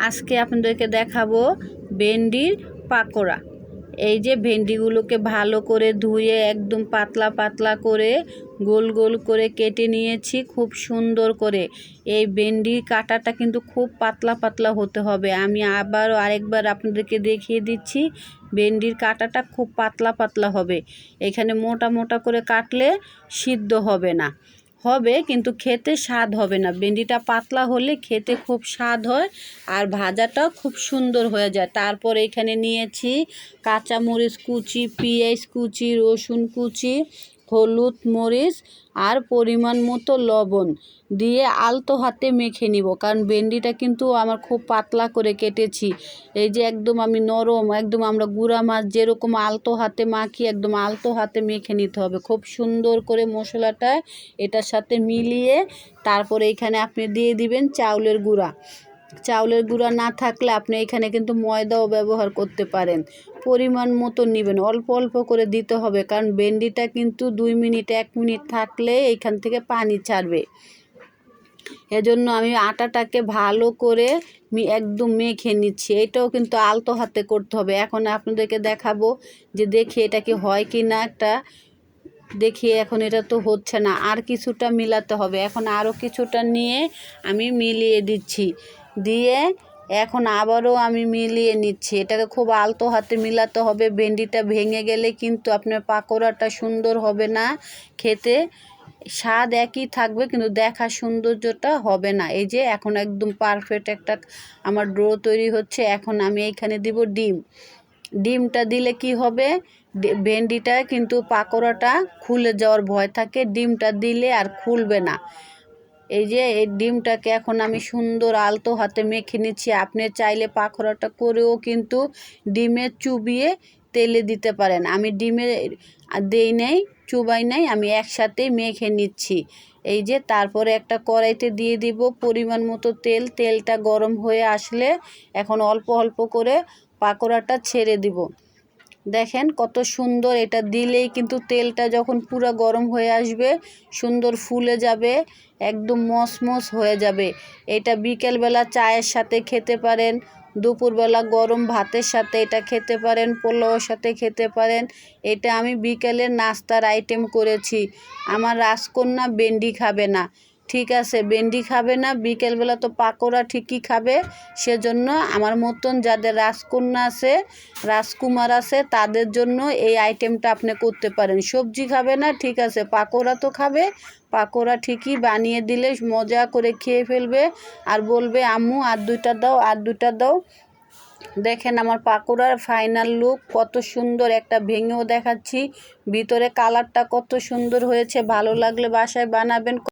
আজকে আপনাদেরকে দেখাবো ভেন্ডির পাকোড়া। এই যে ভেন্ডিগুলোকে ভালো করে ধুয়ে একদম পাতলা পাতলা করে গোল গোল করে কেটে নিয়েছি খুব সুন্দর করে। এই ভেন্ডির কাটাটা কিন্তু খুব পাতলা পাতলা হতে হবে। আমি আবারও আরেকবার আপনাদেরকে দেখিয়ে দিচ্ছি, ভেন্ডির কাটাটা খুব পাতলা পাতলা হবে। এখানে মোটা মোটা করে কাটলে সিদ্ধ হবে না, হবে কিন্তু খেতে স্বাদ হবে না। ভেন্ডিটা পাতলা হলে খেতে খুব স্বাদ হয় আর ভাজাটাও খুব সুন্দর হয়ে যায়। তারপর এখানে নিয়েছি কাঁচামরিচ কুচি, পেঁয়াজ কুচি, রসুন কুচি, হলুদ মরিচ আর পরিমাণ মতো লবণ দিয়ে আলতো হাতে মেখে নিব, কারণ ভেন্ডিটা কিন্তু আমার খুব পাতলা করে কেটেছি। এই যে একদম আমি নরম, একদম আমরা গুঁড়া মাছ যেরকম আলতো হাতে মাখি একদম আলতো হাতে মেখে নিতে হবে খুব সুন্দর করে মশলাটা এটার সাথে মিলিয়ে। তারপরে এখানে আপনি দিয়ে দিবেন চাউলের গুঁড়া। চাউলের গুঁড়া না থাকলে আপনি এখানে কিন্তু ময়দাও ব্যবহার করতে পারেন। পরিমাণ মতো নেবেন, অল্প অল্প করে দিতে হবে, কারণ ভেন্ডিটা কিন্তু 2 মিনিট 1 মিনিট থাকলে এইখান থেকে পানি ছাড়বে। এজন্য আমি আটাটাকে ভালো করে একদম মেখে নিচ্ছি। এটাও কিন্তু আলতো হাতে করতে হবে। এখন আপনাদেরকে দেখাবো যে দেখি এটা কি হয় কি না। দেখি এখন এটা তো হচ্ছে না, আর কিছুটা মিলাতে হবে। এখন আরও কিছুটা নিয়ে আমি মিলিয়ে দিচ্ছি, দিয়ে এখন আবারও আমি মিলিয়ে নিচ্ছি। এটাকে খুব আলতো হাতে মিলাতে হবে। ভেন্ডিটা ভেঙে গেলে কিন্তু আপনার পাকোড়াটা সুন্দর হবে না, খেতে স্বাদ একই থাকবে কিন্তু দেখা সৌন্দর্যটা হবে না। এই যে এখন একদম পারফেক্ট একটা আমার ডো তৈরি হচ্ছে। এখন আমি এইখানে দিব ডিম। ডিমটা দিলে কি হবে, ভেন্ডিটা কিন্তু পাকোড়াটা খুলে যাওয়ার ভয় থাকে, ডিমটা দিলে আর খুলবে না। এই যে এই ডিমটাকে এখন আমি সুন্দর আলতো হাতে মেখে নিচ্ছি। আপনি চাইলে পাকোড়াটা করেও কিন্তু ডিমে চুবিয়ে তেলে দিতে পারেন। আমি ডিমে দেই নাই, চুবাই নাই, আমি একসাথেই মেখে নিচ্ছি। এই যে তারপরে একটা কড়াইতে দিয়ে দিব পরিমাণ মতো তেল। তেলটা গরম হয়ে আসলে এখন অল্প অল্প করে পাকোড়াটা ছেড়ে দিব। দেখেন কত সুন্দর, এটা দিলেই কিন্তু তেলটা যখন পুরো গরম হয়ে আসবে সুন্দর ফুলে যাবে, একদম মসমস হয়ে যাবে। এটা বিকেলবেলা চায়ের সাথে খেতে পারেন, দুপুরবেলা গরম ভাতের সাথে এটা খেতে পারেন, পোলাওর সাথে খেতে পারেন। এটা আমি বিকেলের নাস্তার আইটেম করেছি। আমার রাজকন্যা ভেন্ডি খাবে না, ঠিক আছে, ভেন্ডি খাবে না, বিকেলবেলা তো পাকোড়া ঠিকই খাবে। সেজন্য আমার মতন যাদের রাজকন্যা আছে, রাজকুমার আছে, তাদের জন্য এই আইটেমটা আপনি করতে পারেন। সবজি খাবে না, ঠিক আছে, পাকোড়া তো খাবে। পাকোড়া ঠিকই বানিয়ে দিলে মজা করে খেয়ে ফেলবে আর বলবে আম্মু আর 2টা দাও, আর 2টা দাও। দেখেন আমার পাকোড়ার ফাইনাল লুক কত সুন্দর, একটা ভেঙেও দেখাচ্ছি, ভিতরে কালারটা কত সুন্দর হয়েছে। ভালো লাগলে বাসায় বানাবেন।